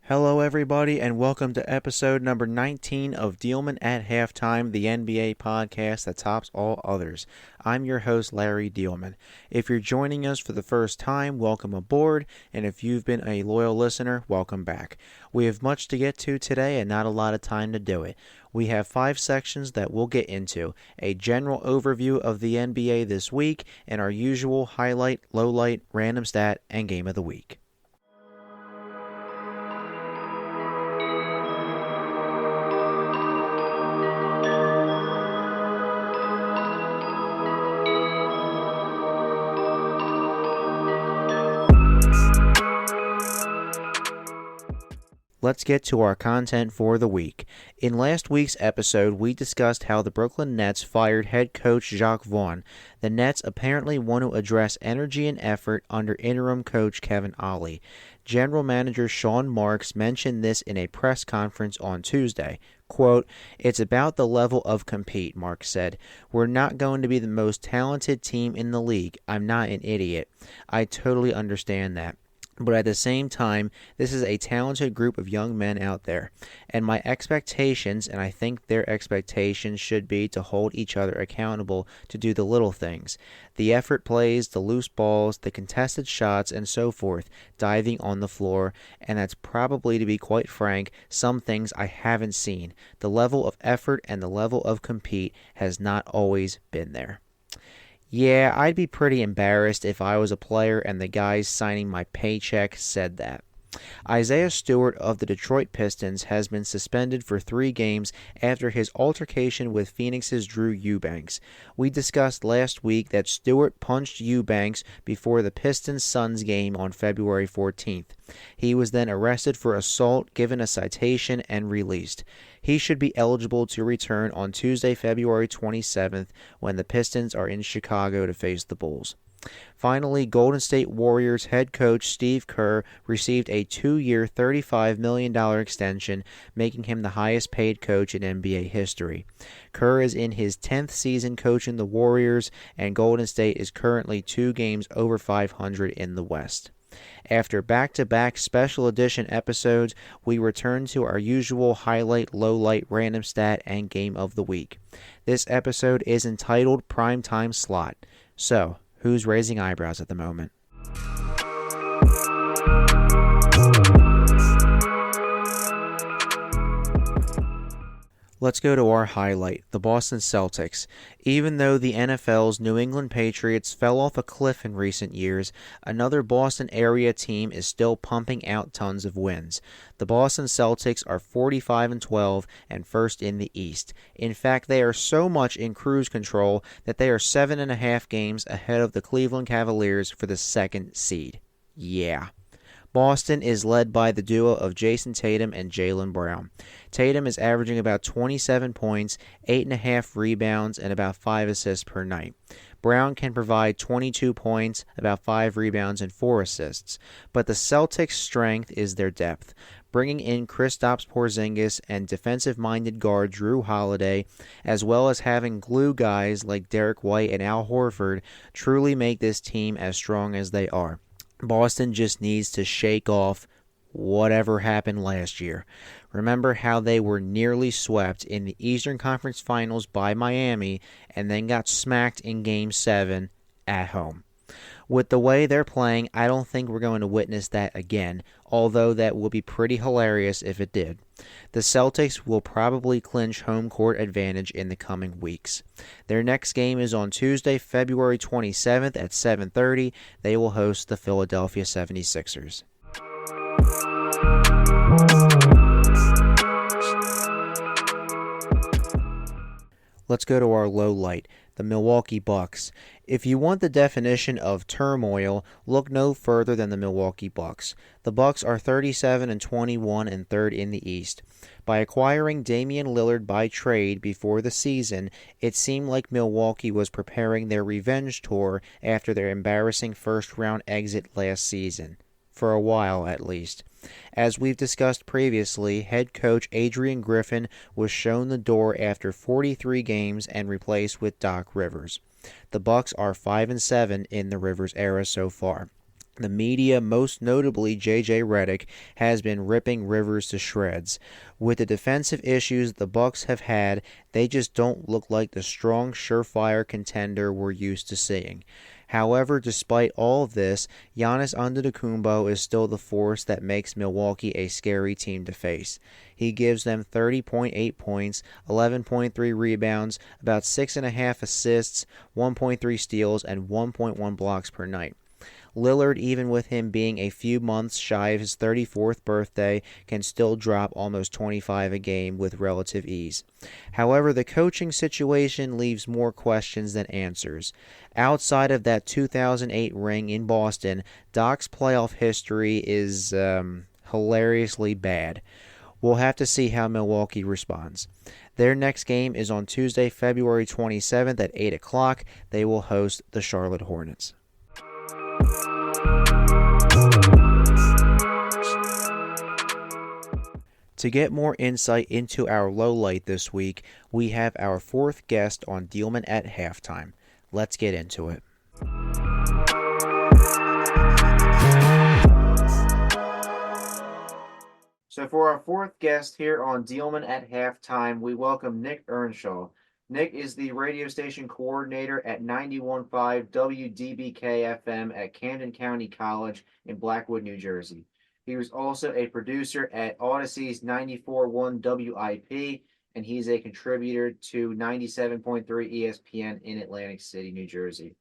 Hello, everybody, and welcome to episode number 19 of Diehlman at Halftime, the NBA podcast that tops all others. I'm your host, Larry Diehlman. If you're joining us for the first time, welcome aboard, and if you've been a loyal listener, welcome back. We have much to get to today and not a lot of time to do it. We have 5 sections that we'll get into: a general overview of the NBA this week, and our usual highlight, lowlight, random stat, and game of the week. Let's get to our content for the week. In last week's episode, we discussed how the Brooklyn Nets fired head coach Jacques Vaughn. The Nets apparently want to address energy and effort under interim coach Kevin Ollie. General Manager Sean Marks mentioned this in a press conference on Tuesday. Quote, "It's about the level of compete," Marks said. "We're not going to be the most talented team in the league. I'm not an idiot. I totally understand that. But at the same time, this is a talented group of young men out there. And my expectations, and I think their expectations, should be to hold each other accountable to do the little things. The effort plays, the loose balls, the contested shots, and so forth, diving on the floor. And that's probably, to be quite frank, some things I haven't seen. The level of effort and the level of compete has not always been there." Yeah, I'd be pretty embarrassed if I was a player and the guys signing my paycheck said that. Isaiah Stewart of the Detroit Pistons has been suspended for 3 games after his altercation with Phoenix's Drew Eubanks. We discussed last week that Stewart punched Eubanks before the Pistons-Suns game on February 14th. He was then arrested for assault, given a citation, and released. He should be eligible to return on Tuesday, February 27th, when the Pistons are in Chicago to face the Bulls. Finally, Golden State Warriors head coach Steve Kerr received a 2-year, $35 million extension, making him the highest-paid coach in NBA history. Kerr is in his 10th season coaching the Warriors, and Golden State is currently 2 games over 500 in the West. After back-to-back special edition episodes, we return to our usual highlight, lowlight, random stat, and game of the week. This episode is entitled Primetime Slot. So, who's raising eyebrows at the moment? Let's go to our highlight, the Boston Celtics. Even though the NFL's New England Patriots fell off a cliff in recent years, another Boston area team is still pumping out tons of wins. The Boston Celtics are 45-12 and first in the East. In fact, they are so much in cruise control that they are 7.5 games ahead of the Cleveland Cavaliers for the 2nd seed. Yeah. Boston is led by the duo of Jason Tatum and Jaylen Brown. Tatum is averaging about 27 points, 8.5 rebounds, and about 5 assists per night. Brown can provide 22 points, about 5 rebounds, and 4 assists. But the Celtics' strength is their depth. Bringing in Kristaps Porzingis and defensive-minded guard Drew Holiday, as well as having glue guys like Derek White and Al Horford, truly make this team as strong as they are. Boston just needs to shake off whatever happened last year. Remember how they were nearly swept in the Eastern Conference Finals by Miami and then got smacked in Game 7 at home. With the way they're playing, I don't think we're going to witness that again, although that would be pretty hilarious if it did. The Celtics will probably clinch home court advantage in the coming weeks. Their next game is on Tuesday, February 27th at 7:30. They will host the Philadelphia 76ers. Let's go to our low light, the Milwaukee Bucks. If you want the definition of turmoil, look no further than the Milwaukee Bucks. The Bucks are 37-21 and third in the East. By acquiring Damian Lillard by trade before the season, it seemed like Milwaukee was preparing their revenge tour after their embarrassing first-round exit last season. For a while, at least. As we've discussed previously, head coach Adrian Griffin was shown the door after 43 games and replaced with Doc Rivers. The Bucks are 5-7 in the Rivers era so far. The media, most notably J.J. Redick, has been ripping Rivers to shreds. With the defensive issues the Bucks have had, they just don't look like the strong, surefire contender we're used to seeing. However, despite all of this, Giannis Antetokounmpo is still the force that makes Milwaukee a scary team to face. He gives them 30.8 points, 11.3 rebounds, about 6.5 assists, 1.3 steals, and 1.1 blocks per night. Lillard, even with him being a few months shy of his 34th birthday, can still drop almost 25 a game with relative ease. However, the coaching situation leaves more questions than answers. Outside of that 2008 ring in Boston, Doc's playoff history is hilariously bad. We'll have to see how Milwaukee responds. Their next game is on Tuesday, February 27th at 8 o'clock. They will host the Charlotte Hornets. To get more insight into our lowlight this week, we have our fourth guest on Diehlman at halftime. Let's get into it. So for our fourth guest here on Diehlman at halftime, we welcome Nick Earnshaw. Nick is the radio station coordinator at 91.5 WDBK-FM at Camden County College in Blackwood, New Jersey. He was also a producer at Odyssey's 94.1 WIP, and he's a contributor to 97.3 ESPN in Atlantic City, New Jersey.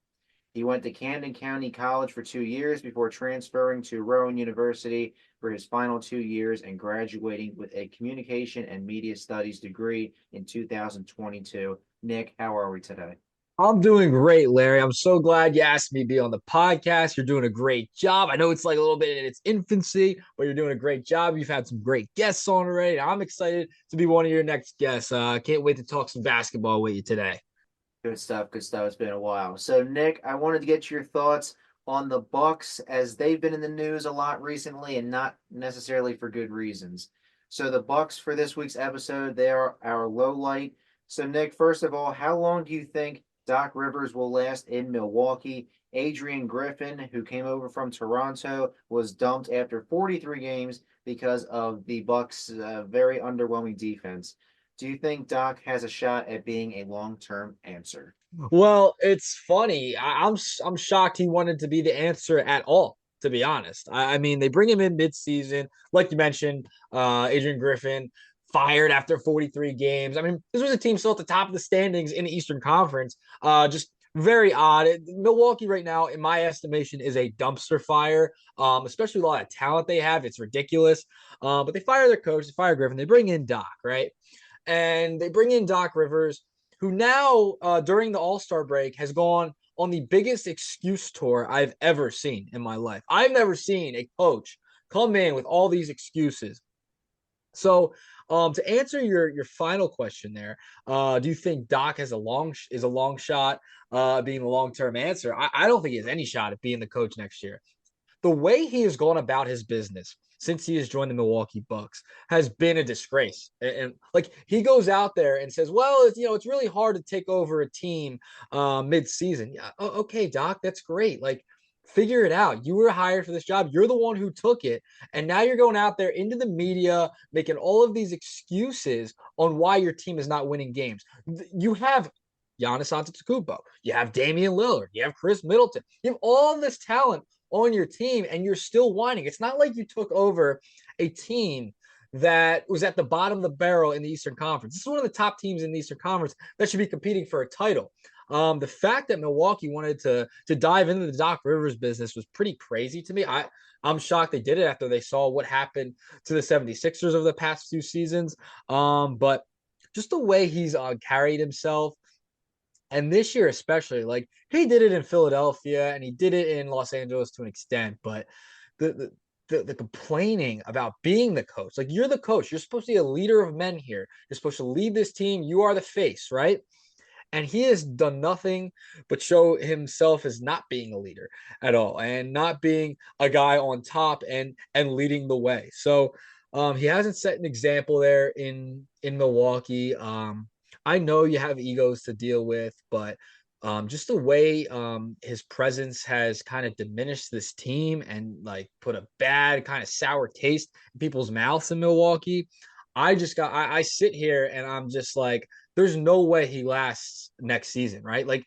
He went to Camden County College for 2 years before transferring to Rowan University for his final 2 years and graduating with a communication and media studies degree in 2022. Nick, how are we today? I'm doing great, Larry. I'm so glad you asked me to be on the podcast. You're doing a great job. I know it's like a little bit in its infancy, but you're doing a great job. You've had some great guests on already. I'm excited to be one of your next guests. Can't wait to talk some basketball with you today. Good stuff, good stuff. It's been a while. So, Nick, I wanted to get your thoughts on the Bucks as they've been in the news a lot recently and not necessarily for good reasons. So, the Bucks for this week's episode, they are our low light. So, Nick, first of all, how long do you think Doc Rivers will last in Milwaukee? Adrian Griffin, who came over from Toronto, was dumped after 43 games because of the Bucks' very underwhelming defense. Do you think Doc has a shot at being a long-term answer? Well, it's funny. I'm shocked he wanted to be the answer at all. To be honest, I mean they bring him in mid-season, like you mentioned. Adrian Griffin fired after 43 games. I mean, this was a team still at the top of the standings in the Eastern Conference. Just very odd. Milwaukee right now, in my estimation, is a dumpster fire. Especially a lot of talent they have. It's ridiculous. But they fire their coach, they fire Griffin, they bring in Doc, right? And they bring in Doc Rivers, who now during the All-Star break has gone on the biggest excuse tour I've ever seen in my life. I've never seen a coach come in with all these excuses. So, to answer your final question there, do you think Doc has is a long shot being a long term answer? I don't think he has any shot at being the coach next year. The way he has gone about his business since he has joined the Milwaukee Bucks has been a disgrace. And like he goes out there and says, "Well, it's really hard to take over a team mid-season." Yeah, okay, Doc, that's great. Like, figure it out. You were hired for this job. You're the one who took it, and now you're going out there into the media making all of these excuses on why your team is not winning games. You have Giannis Antetokounmpo, you have Damian Lillard, you have Chris Middleton, you have all this talent on your team, and you're still whining. It's not like you took over a team that was at the bottom of the barrel in the Eastern Conference. This is one of the top teams in the Eastern Conference that should be competing for a title. The fact that Milwaukee wanted to dive into the Doc Rivers business was pretty crazy to me. I'm shocked they did it after they saw what happened to the 76ers over the past few seasons. But just the way he's carried himself, and this year especially, like he did it in Philadelphia and he did it in Los Angeles to an extent, but the complaining about being the coach, like you're the coach, you're supposed to be a leader of men here. You're supposed to lead this team. You are the face, right? And he has done nothing but show himself as not being a leader at all and not being a guy on top and leading the way. So he hasn't set an example there in Milwaukee. I know you have egos to deal with, but Just the way his presence has kind of diminished this team and like put a bad kind of sour taste in people's mouths in Milwaukee. I sit here and I'm just like, there's no way he lasts next season, right? Like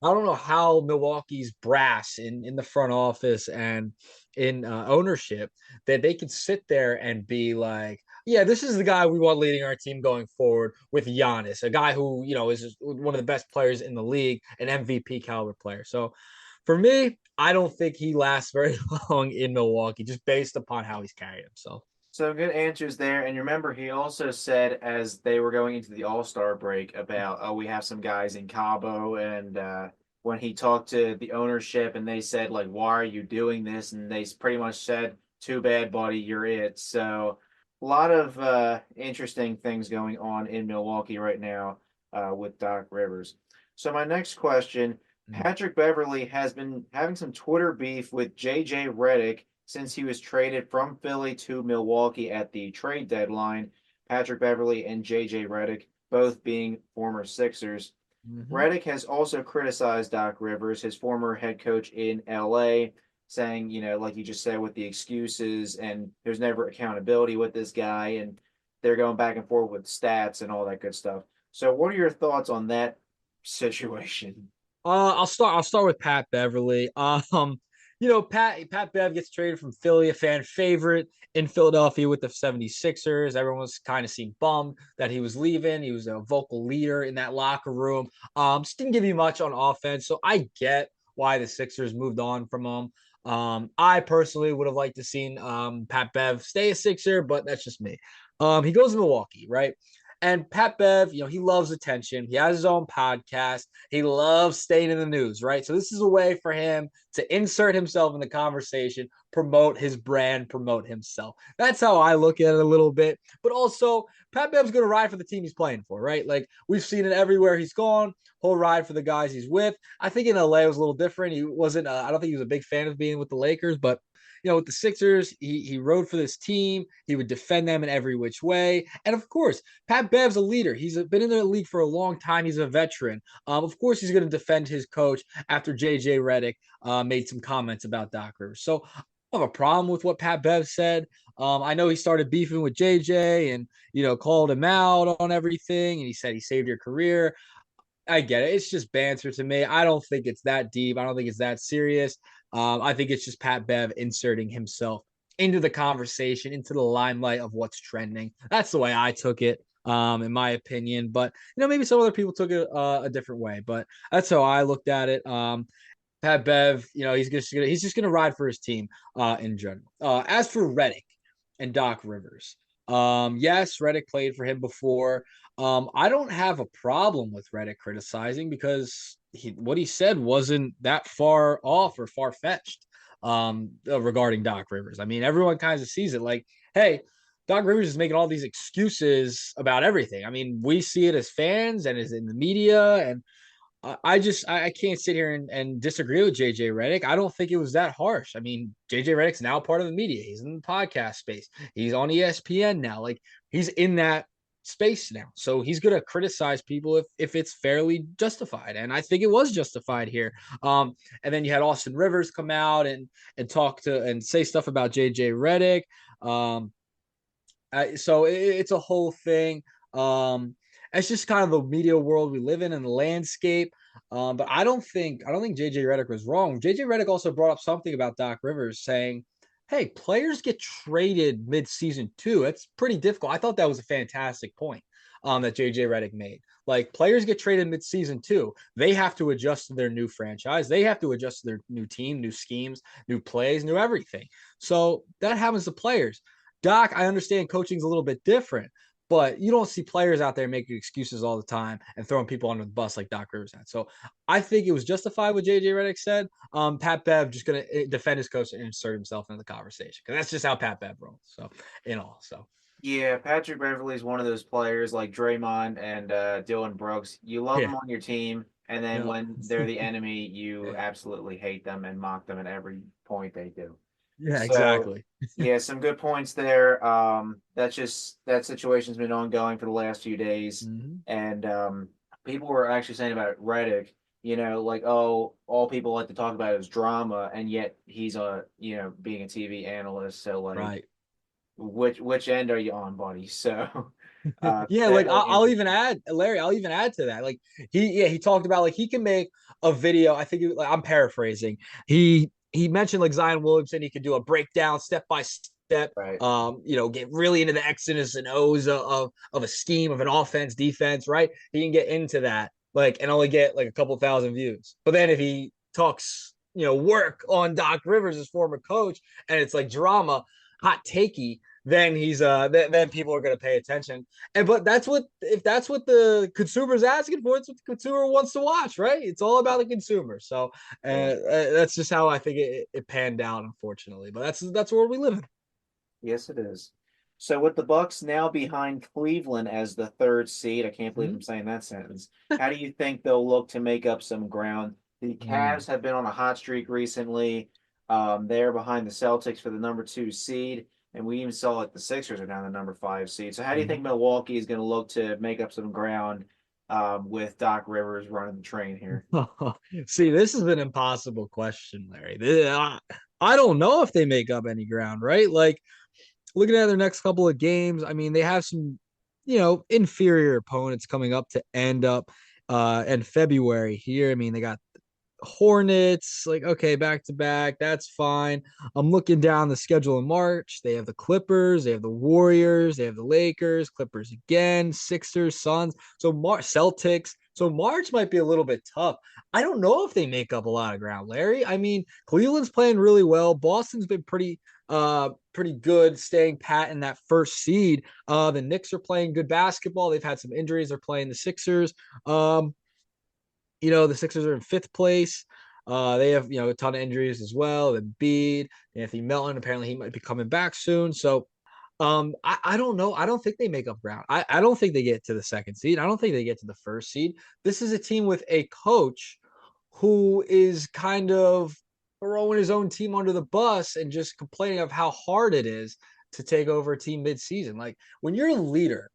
I don't know how Milwaukee's brass in the front office and in ownership that they could sit there and be like, yeah, this is the guy we want leading our team going forward with Giannis, a guy who, is one of the best players in the league, an MVP caliber player. So for me, I don't think he lasts very long in Milwaukee just based upon how he's carried himself. So good answers there. And remember, he also said as they were going into the All-Star break about, oh, we have some guys in Cabo. And when he talked to the ownership and they said, like, why are you doing this? And they pretty much said, too bad, buddy, you're it. So a lot of interesting things going on in Milwaukee right now with Doc Rivers. So my next question, Patrick Beverley has been having some Twitter beef with JJ Redick since he was traded from Philly to Milwaukee at the trade deadline. Patrick Beverley and JJ Redick, both being former Sixers. Redick has also criticized Doc Rivers, his former head coach in LA, saying, like you just said, with the excuses and there's never accountability with this guy, and they're going back and forth with stats and all that good stuff. So, what are your thoughts on that situation? I'll start with Pat Beverly. Pat Bev gets traded from Philly, a fan favorite in Philadelphia with the 76ers. Everyone was kind of seemed bummed that he was leaving. He was a vocal leader in that locker room. Just didn't give you much on offense. So I get why the Sixers moved on from him. I personally would have liked to seen Pat Bev stay a Sixer, but that's just me. He goes to Milwaukee, right? And Pat Bev, he loves attention. He has his own podcast. He loves staying in the news, right? So this is a way for him to insert himself in the conversation, promote his brand, promote himself. That's how I look at it a little bit. But also, Pat Bev's going to ride for the team he's playing for, right? Like we've seen it everywhere he's gone. He'll ride for the guys he's with. I think in LA it was a little different. He wasn't. I don't think he was a big fan of being with the Lakers, but with the Sixers, he rode for this team. He would defend them in every which way. And of course, Pat Bev's a leader. He's been in the league for a long time. He's a veteran. Of course, he's going to defend his coach after JJ Redick made some comments about Doc Rivers. So I don't have a problem with what Pat Bev said. I know he started beefing with JJ and, called him out on everything. And he said he saved your career. I get it. It's just banter to me. I don't think it's that deep. I don't think it's that serious. I think it's just Pat Bev inserting himself into the conversation, into the limelight of what's trending. That's the way I took it, in my opinion. But maybe some other people took it a different way. But that's how I looked at it. Pat Bev, he's just gonna ride for his team in general. As for Redick and Doc Rivers, yes, Redick played for him before. I don't have a problem with Redick criticizing because what he said wasn't that far off or far fetched regarding Doc Rivers. I mean, everyone kind of sees it like, hey, Doc Rivers is making all these excuses about everything. I mean, we see it as fans and as in the media, and I can't sit here and disagree with JJ Redick. I don't think it was that harsh. I mean, JJ Redick's now part of the media. He's in the podcast space. He's on ESPN now. Like he's in that space now. So he's gonna criticize people if it's fairly justified. And I think it was justified here. And then you had Austin Rivers come out and talk to and say stuff about JJ Redick. So it's a whole thing. It's just kind of the media world we live in and the landscape. But I don't think JJ Redick was wrong. JJ Redick also brought up something about Doc Rivers saying, hey, players get traded mid-season too. It's pretty difficult. I thought that was a fantastic point that JJ Redick made. Like players get traded mid-season too. They have to adjust to their new franchise. They have to adjust to their new team, new schemes, new plays, new everything. So that happens to players. Doc, I understand coaching's a little bit different, but you don't see players out there making excuses all the time and throwing people under the bus like Doc Rivers had. So I think it was justified what JJ Redick said. Pat Bev just going to defend his coach and insert himself into the conversation because that's just how Pat Bev rolls. So so. Yeah, Patrick Beverley is one of those players like Draymond and Dylan Brooks. You love Yeah. them on your team, and then Yeah. when they're the enemy, you absolutely hate them and mock them at every point they do. Yeah, So, exactly. yeah, some good points there. That situation's been ongoing for the last few days, Mm-hmm. and people were actually saying about Reddick. like, oh, all people like to talk about is drama, and yet he's being a TV analyst. So like, Right. which end are you on, buddy? So, Yeah, like definitely I'll even interesting. add Larry. I'll even add to that. Like he talked about like he can make a video. I think like, I'm paraphrasing. He mentioned like Zion Williamson. He could do a breakdown step by step. Right. Get really into the X's and O's of a scheme of an offense, defense. Right. He can get into that like and only get like a couple thousand views. But then if he talks, work on Doc Rivers, his former coach, and it's like drama, hot takey, then then people are going to pay attention. But if that's what the consumer's asking for, it's what the consumer wants to watch, right? It's all about the consumer. So Yeah. that's just how I think it panned out, unfortunately. But that's where we live in. Yes, it is. So with the Bucks now behind Cleveland as the third seed, I can't believe Mm-hmm. I'm saying that sentence. How do you think they'll look to make up some ground? The Cavs have been on a hot streak recently. They're behind the Celtics for the number 2 seed, and we even saw it. The Sixers are down the number 5 seed. So how do you think Milwaukee is going to look to make up some ground with Doc Rivers running the train here? See, this is an impossible question, Larry. I don't know if they make up any ground, right? Like looking at their next couple of games, I mean, they have some, inferior opponents coming up to end up in February here. I mean, they got Hornets, like, okay, back to back. That's fine. I'm looking down the schedule in March. They have the Clippers, they have the Warriors, they have the Lakers, Clippers again, Sixers, Suns. So Celtics. So March might be a little bit tough. I don't know if they make up a lot of ground, Larry. I mean, Cleveland's playing really well. Boston's been pretty good staying pat in that first seed. The Knicks are playing good basketball. They've had some injuries. They're playing the Sixers. The Sixers are in fifth place. They have, a ton of injuries as well. Embiid, Anthony Melton, apparently he might be coming back soon. So, I don't know. I don't think they make up ground. I don't think they get to the second seed. I don't think they get to the first seed. This is a team with a coach who is kind of throwing his own team under the bus and just complaining of how hard it is to take over a team midseason. Like when your leader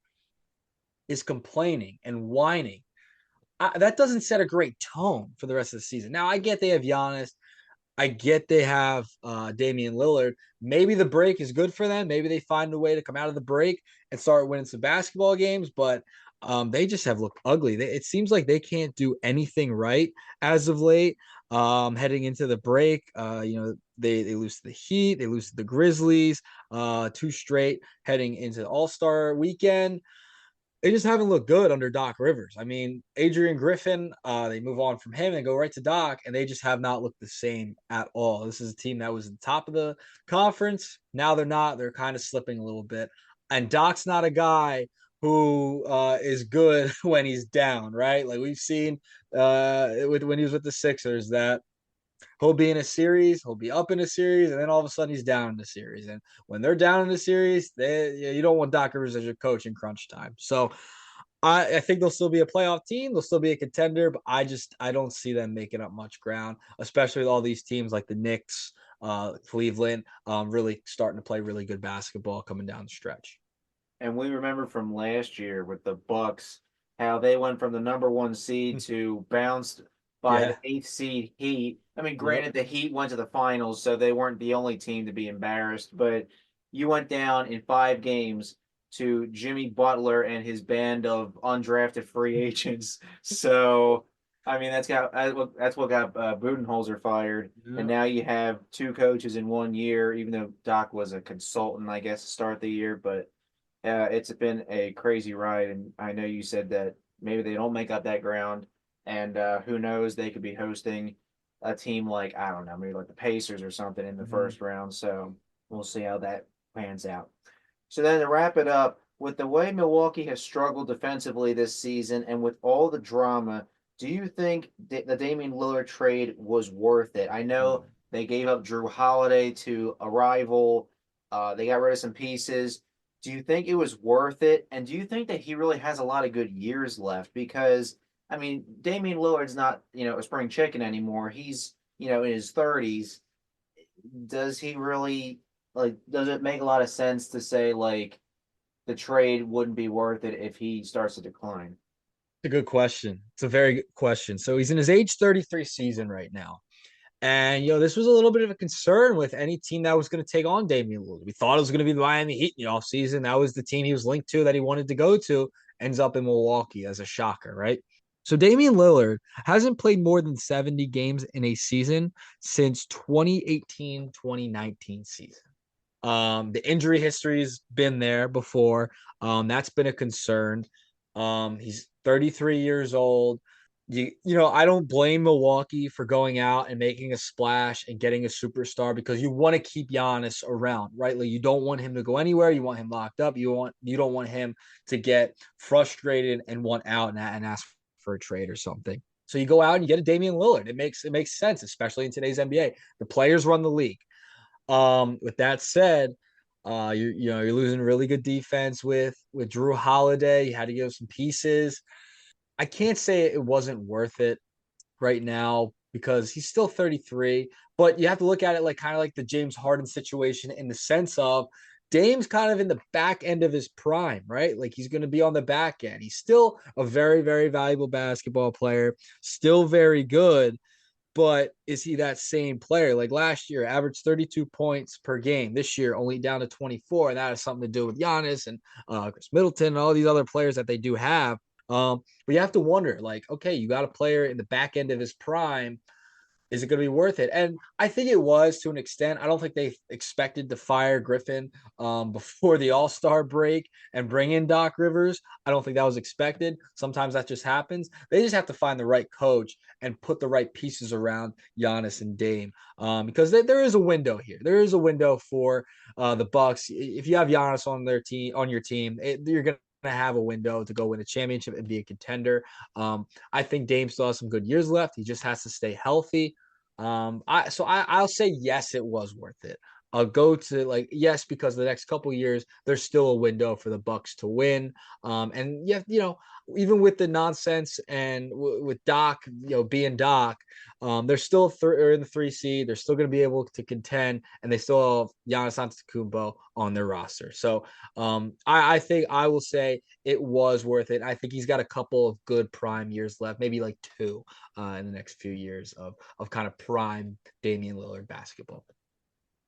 is complaining and whining, that doesn't set a great tone for the rest of the season. Now, I get they have Giannis. I get they have Damian Lillard. Maybe the break is good for them. Maybe they find a way to come out of the break and start winning some basketball games, but they just have looked ugly. It seems like they can't do anything right as of late. Heading into the break, they lose to the Heat, they lose to the Grizzlies, two straight heading into the All-Star weekend. They just haven't looked good under Doc Rivers. I mean, Adrian Griffin, they move on from him and go right to Doc, and they just have not looked the same at all. This is a team that was at the top of the conference. Now they're not. They're kind of slipping a little bit. And Doc's not a guy who is good when he's down, right? Like we've seen when he was with the Sixers that he'll be in a series, he'll be up in a series, and then all of a sudden he's down in a series. And when they're down in a series, you don't want Doc Rivers as your coach in crunch time. So I think they'll still be a playoff team. They'll still be a contender, but I don't see them making up much ground, especially with all these teams like the Knicks, Cleveland, really starting to play really good basketball coming down the stretch. And we remember from last year with the Bucks how they went from the number 1 seed to bounced by the Yeah. 8th seed Heat. I mean, Yep. granted, the Heat went to the finals, so they weren't the only team to be embarrassed, but you went down in 5 games to Jimmy Butler and his band of undrafted free agents. So, I mean, that's what got Budenholzer fired. And Yeah. now you have two coaches in 1 year, even though Doc was a consultant, I guess, to start the year, but it's been a crazy ride, and I know you said that maybe they don't make up that ground, and who knows, they could be hosting a team like, I don't know, maybe like the Pacers or something in the Mhm. first round. So we'll see how that pans out. So then to wrap it up, with the way Milwaukee has struggled defensively this season, and with all the drama, do you think the Damian Lillard trade was worth it? I know they gave up Drew Holiday to a rival. They got rid of some pieces. Do you think it was worth it? And do you think that he really has a lot of good years left? Because I mean, Damian Lillard's not, a spring chicken anymore. He's, in his 30s. Does he really does it make a lot of sense to say like the trade wouldn't be worth it if he starts to decline? It's a good question. It's a very good question. So he's in his age 33 season right now. And this was a little bit of a concern with any team that was going to take on Damian Lillard. We thought it was going to be the Miami Heat in the offseason. That was the team he was linked to that he wanted to go to. Ends up in Milwaukee as a shocker, right? So Damian Lillard hasn't played more than 70 games in a season since 2018-2019 season. The injury history's been there before. That's been a concern. He's 33 years old. I don't blame Milwaukee for going out and making a splash and getting a superstar because you want to keep Giannis around, right? Like you don't want him to go anywhere. You want him locked up. You don't want him to get frustrated and want out and ask for a trade or something. So you go out and you get a Damian Lillard. It makes sense, especially in today's NBA. The players run the league. With that said, you're losing really good defense with Drew Holiday. You had to give some pieces. I can't say it wasn't worth it right now because he's still 33, but you have to look at it like kind of like the James Harden situation in the sense of Dame's kind of in the back end of his prime, right? Like he's going to be on the back end. He's still a very, very valuable basketball player, still very good. But is he that same player? Like last year, averaged 32 points per game. This year, only down to 24. And that has something to do with Giannis and Chris Middleton and all these other players that they do have. But you have to wonder, like, okay, you got a player in the back end of his prime. Is it going to be worth it? And I think it was to an extent. I don't think they expected to fire Griffin before the All-Star break and bring in Doc Rivers. I don't think that was expected. Sometimes that just happens. They just have to find the right coach and put the right pieces around Giannis and Dame because there is a window here. There is a window for the Bucks. If you have Giannis on your team, you're going to have a window to go win a championship and be a contender. I think Dame still has some good years left. He just has to stay healthy. I'll say yes, it was worth it. I'll go to yes because the next couple years there's still a window for the Bucks to win. And even with the nonsense and with Doc, being Doc, they're still in the 3 seed. They're still going to be able to contend, and they still have Giannis Antetokounmpo on their roster. So I think I will say it was worth it. I think he's got a couple of good prime years left, maybe like 2 in the next few years of kind of prime Damian Lillard basketball.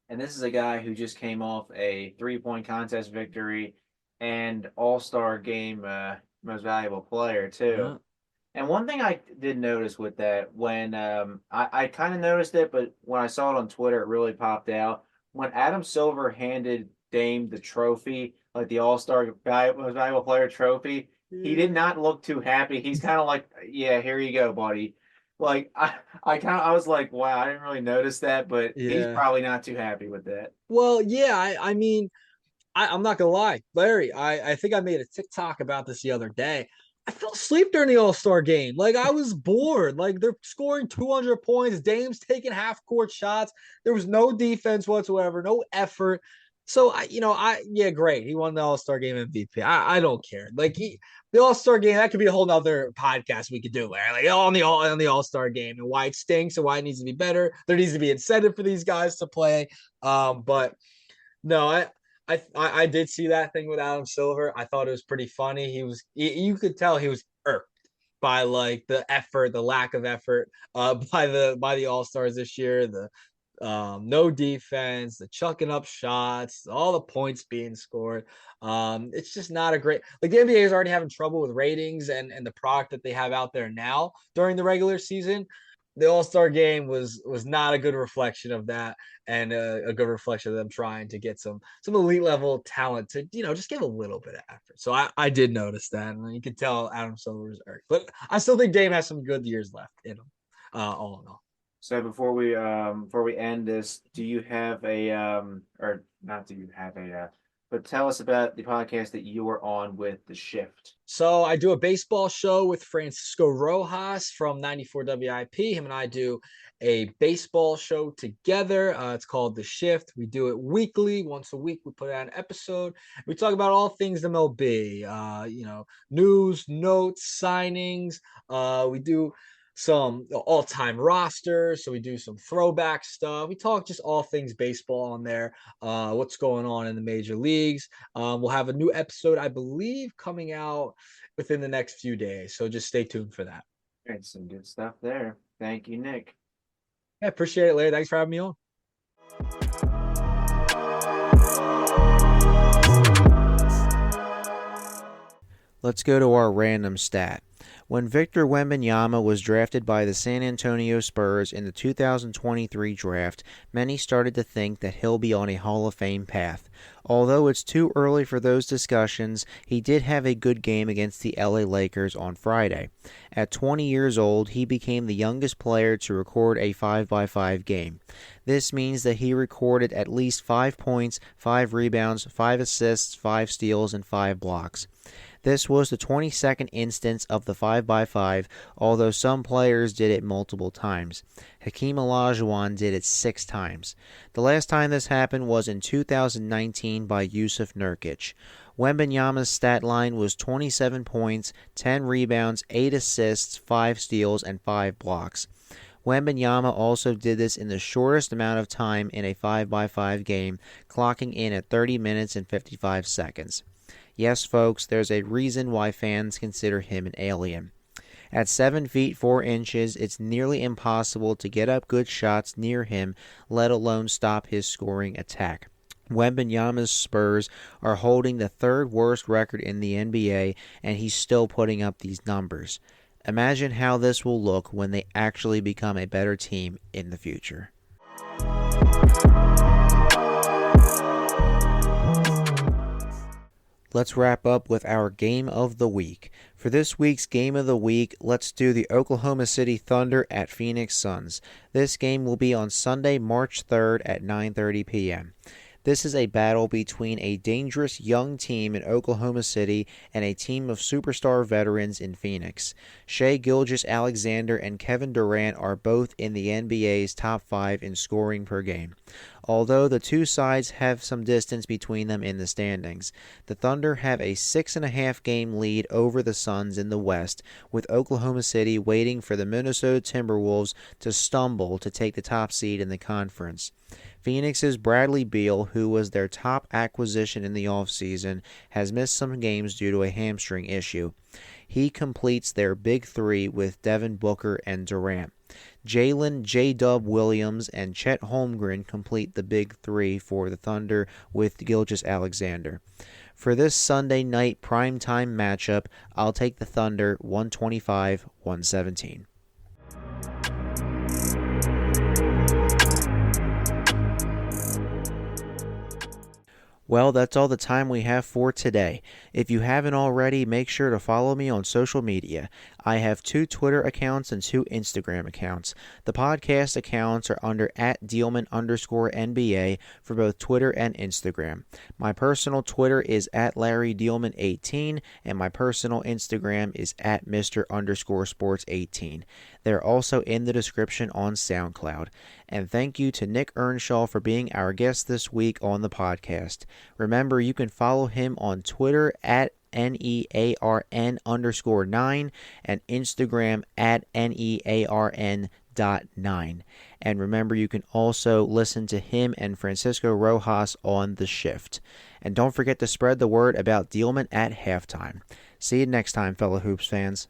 And this is a guy who just came off a 3-point contest victory and All-Star game most valuable player too. Yeah. And one thing I did notice with that when I kind of noticed it, but when I saw it on Twitter, it really popped out. When Adam Silver handed Dame the trophy, like the All-Star most valuable player trophy, he did not look too happy. He's kind of like, yeah, here you go, buddy. Like I was like, wow, I didn't really notice that, but he's Yeah. probably not too happy with that. Well, yeah, I mean, I'm not gonna lie, Larry. I think I made a TikTok about this the other day. I fell asleep during the All-Star game. Like I was bored. Like they're scoring 200 points. Dame's taking half-court shots. There was no defense whatsoever, no effort. So yeah, great. He won the All-Star game MVP. I don't care. Like the All-Star game, that could be a whole nother podcast we could do, Larry. Like on the All-Star game and why it stinks and why it needs to be better. There needs to be incentive for these guys to play. But no, I did see that thing with Adam Silver. I thought it was pretty funny. You could tell he was irked by like the effort, the lack of effort by the All-Stars this year, the no defense, the chucking up shots, all the points being scored. It's just not a great like the NBA is already having trouble with ratings and the product that they have out there now during the regular season. The All-Star game was not a good reflection of that and a good reflection of them trying to get some elite level talent to just give a little bit of effort. So I did notice that, and you could tell Adam Silver was irked, but I still think Dame has some good years left in him. All in all. So before we end this, do you have a or not do you have a but tell us about the podcast that you were on with The Shift. So I do a baseball show with Francisco Rojas from 94 WIP. Him and I do a baseball show together. It's called The Shift. We do it weekly. Once a week, we put out an episode. We talk about all things MLB, news, notes, signings. We do some all-time rosters. So we do some throwback stuff. We talk just all things baseball on there. What's going on in the major leagues. We'll have a new episode, I believe, coming out within the next few days. So just stay tuned for that. All right, some good stuff there. Thank you, Nick. Yeah, appreciate it, Larry. Thanks for having me on. Let's go to our random stat. When Victor Wembanyama was drafted by the San Antonio Spurs in the 2023 draft, many started to think that he'll be on a Hall of Fame path. Although it's too early for those discussions, he did have a good game against the LA Lakers on Friday. At 20 years old, he became the youngest player to record a 5x5 game. This means that he recorded at least 5 points, 5 rebounds, 5 assists, 5 steals, and 5 blocks. This was the 22nd instance of the 5x5, although some players did it multiple times. Hakeem Olajuwon did it 6 times. The last time this happened was in 2019 by Yusuf Nurkic. Wembanyama's stat line was 27 points, 10 rebounds, 8 assists, 5 steals, and 5 blocks. Wembanyama also did this in the shortest amount of time in a 5x5 game, clocking in at 30 minutes and 55 seconds. Yes, folks, there's a reason why fans consider him an alien. At 7 feet 4 inches, it's nearly impossible to get up good shots near him, let alone stop his scoring attack. Wembanyama's Spurs are holding the 3rd worst record in the NBA, and he's still putting up these numbers. Imagine how this will look when they actually become a better team in the future. Let's wrap up with our Game of the Week. For this week's Game of the Week, let's do the Oklahoma City Thunder at Phoenix Suns. This game will be on Sunday, March 3rd at 9:30 p.m. This is a battle between a dangerous young team in Oklahoma City and a team of superstar veterans in Phoenix. Shai Gilgeous-Alexander and Kevin Durant are both in the NBA's top 5 in scoring per game. Although the two sides have some distance between them in the standings, the Thunder have a 6.5 game lead over the Suns in the West, with Oklahoma City waiting for the Minnesota Timberwolves to stumble to take the top seed in the conference. Phoenix's Bradley Beal, who was their top acquisition in the offseason, has missed some games due to a hamstring issue. He completes their big three with Devin Booker and Durant. Jalen J-Dub Williams and Chet Holmgren complete the big three for the Thunder with Gilgeous-Alexander. For this Sunday night primetime matchup, I'll take the Thunder 125-117. Well, that's all the time we have for today. If you haven't already, make sure to follow me on social media. I have 2 Twitter accounts and 2 Instagram accounts. The podcast accounts are under @Diehlman_NBA for both Twitter and Instagram. My personal Twitter is @LarryDiehlman18, and my personal Instagram is @Mr_Sports18. They're also in the description on SoundCloud. And thank you to Nick Earnshaw for being our guest this week on the podcast. Remember, you can follow him on Twitter @NEARN_9 and Instagram @NEARN.9. And remember, you can also listen to him and Francisco Rojas on The Shift. And don't forget to spread the word about Diehlman at halftime. See you next time, fellow Hoops fans.